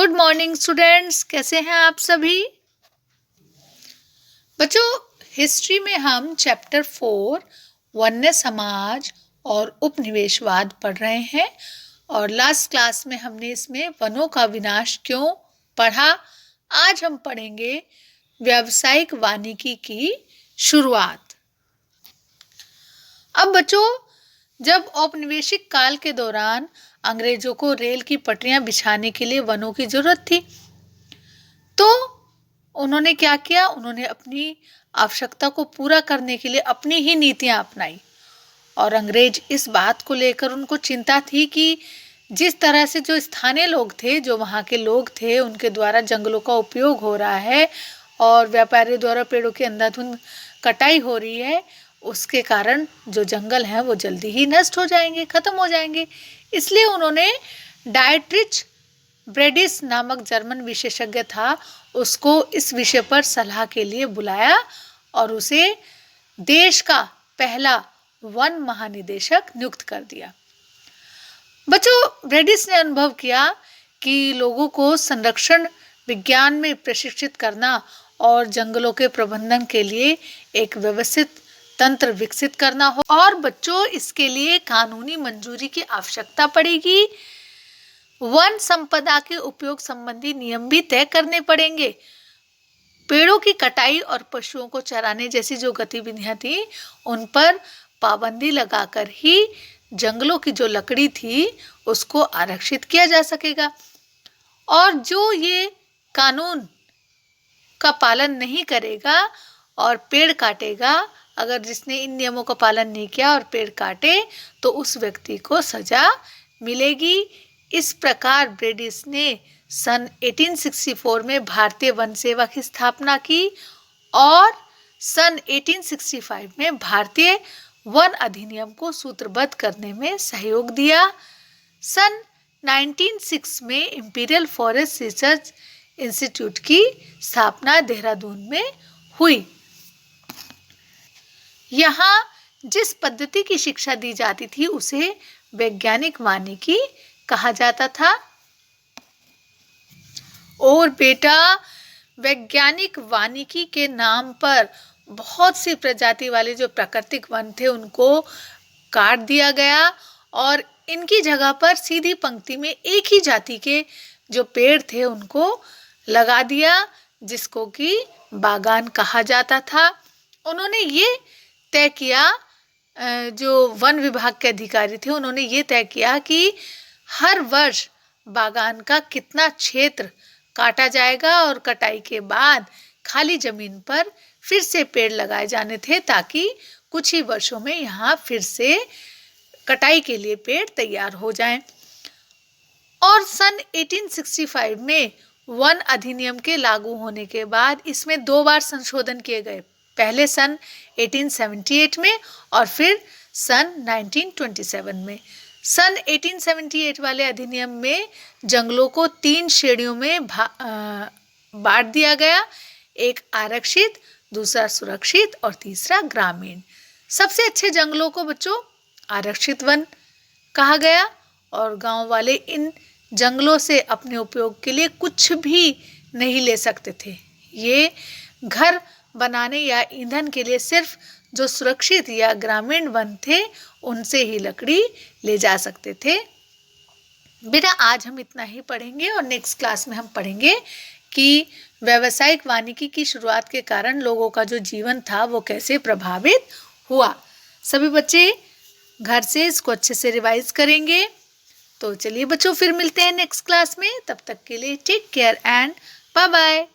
Good morning students, कैसे हैं आप सभी बच्चों। हिस्ट्री में हम चैप्टर 4 वन्य समाज और उपनिवेशवाद पढ़ रहे हैं और लास्ट क्लास में हमने इसमें वनों का विनाश क्यों पढ़ा। आज हम पढ़ेंगे व्यावसायिक वानिकी की शुरुआत। अब बच्चों, जब औपनिवेशिक काल के दौरान अंग्रेजों को रेल की पटरियां बिछाने के लिए वनों की जरूरत थी, तो उन्होंने क्या किया? उन्होंने अपनी आवश्यकता को पूरा करने के लिए अपनी ही नीतियां अपनाई और अंग्रेज इस बात को लेकर उनको चिंता थी कि जिस तरह से जो स्थानीय लोग थे, जो वहाँ के लोग थे, उनके द्वारा जंगलों का उपयोग हो रहा है और व्यापारियों द्वारा पेड़ों की अंधाधुंध कटाई हो रही है, उसके कारण जो जंगल हैं वो जल्दी ही नष्ट हो जाएंगे, खत्म हो जाएंगे। इसलिए उन्होंने डायट्रिच ब्रेडिस नामक जर्मन विशेषज्ञ था, उसको इस विषय पर सलाह के लिए बुलाया और उसे देश का पहला वन महानिदेशक नियुक्त कर दिया। बच्चों, ब्रेडिस ने अनुभव किया कि लोगों को संरक्षण विज्ञान में प्रशिक्षित करना और जंगलों के प्रबंधन के लिए एक व्यवस्थित तंत्र विकसित करना हो, और बच्चों इसके लिए कानूनी मंजूरी की आवश्यकता पड़ेगी। वन संपदा के उपयोग संबंधी नियम भी तय करने पड़ेंगे। पेड़ों की कटाई और पशुओं को चराने जैसी जो गतिविधियां थी, उन पर पाबंदी लगाकर ही जंगलों की जो लकड़ी थी उसको आरक्षित किया जा सकेगा। और जो ये कानून का पालन नहीं करेगा और पेड़ काटेगा, अगर जिसने इन नियमों का पालन नहीं किया और पेड़ काटे, तो उस व्यक्ति को सजा मिलेगी। इस प्रकार ब्रेडिस ने सन 1864 में भारतीय वन सेवा की स्थापना की और सन 1865 में भारतीय वन अधिनियम को सूत्रबद्ध करने में सहयोग दिया। सन 1906 में इंपीरियल फॉरेस्ट रिसर्च इंस्टीट्यूट की स्थापना देहरादून में हुई। यहाँ जिस पद्धति की शिक्षा दी जाती थी उसे वैज्ञानिक वानिकी कहा जाता था। और बेटा, वैज्ञानिक वानिकी के नाम पर बहुत सी प्रजाति वाले जो प्राकृतिक वन थे उनको काट दिया गया और इनकी जगह पर सीधी पंक्ति में एक ही जाति के जो पेड़ थे उनको लगा दिया, जिसको कि बागान कहा जाता था। उन्होंने ये तय किया, जो वन विभाग के अधिकारी थे उन्होंने ये तय किया कि हर वर्ष बागान का कितना क्षेत्र काटा जाएगा और कटाई के बाद खाली जमीन पर फिर से पेड़ लगाए जाने थे, ताकि कुछ ही वर्षों में यहाँ फिर से कटाई के लिए पेड़ तैयार हो जाएं। और सन 1865 में वन अधिनियम के लागू होने के बाद इसमें 2 बार संशोधन किए गए, पहले सन 1878 में और फिर सन 1927 में। सन 1878 वाले अधिनियम में जंगलों को 3 श्रेणियों में बांट दिया गया, एक आरक्षित, दूसरा सुरक्षित और तीसरा ग्रामीण। सबसे अच्छे जंगलों को बच्चों आरक्षित वन कहा गया और गांव वाले इन जंगलों से अपने उपयोग के लिए कुछ भी नहीं ले सकते थे। ये घर बनाने या ईंधन के लिए सिर्फ जो सुरक्षित या ग्रामीण वन थे उनसे ही लकड़ी ले जा सकते थे। बेटा, आज हम इतना ही पढ़ेंगे और नेक्स्ट क्लास में हम पढ़ेंगे कि व्यावसायिक वानिकी की शुरुआत के कारण लोगों का जो जीवन था वो कैसे प्रभावित हुआ। सभी बच्चे घर से इसको अच्छे से रिवाइज करेंगे। तो चलिए बच्चों, फिर मिलते हैं नेक्स्ट क्लास में। तब तक के लिए take care and bye bye.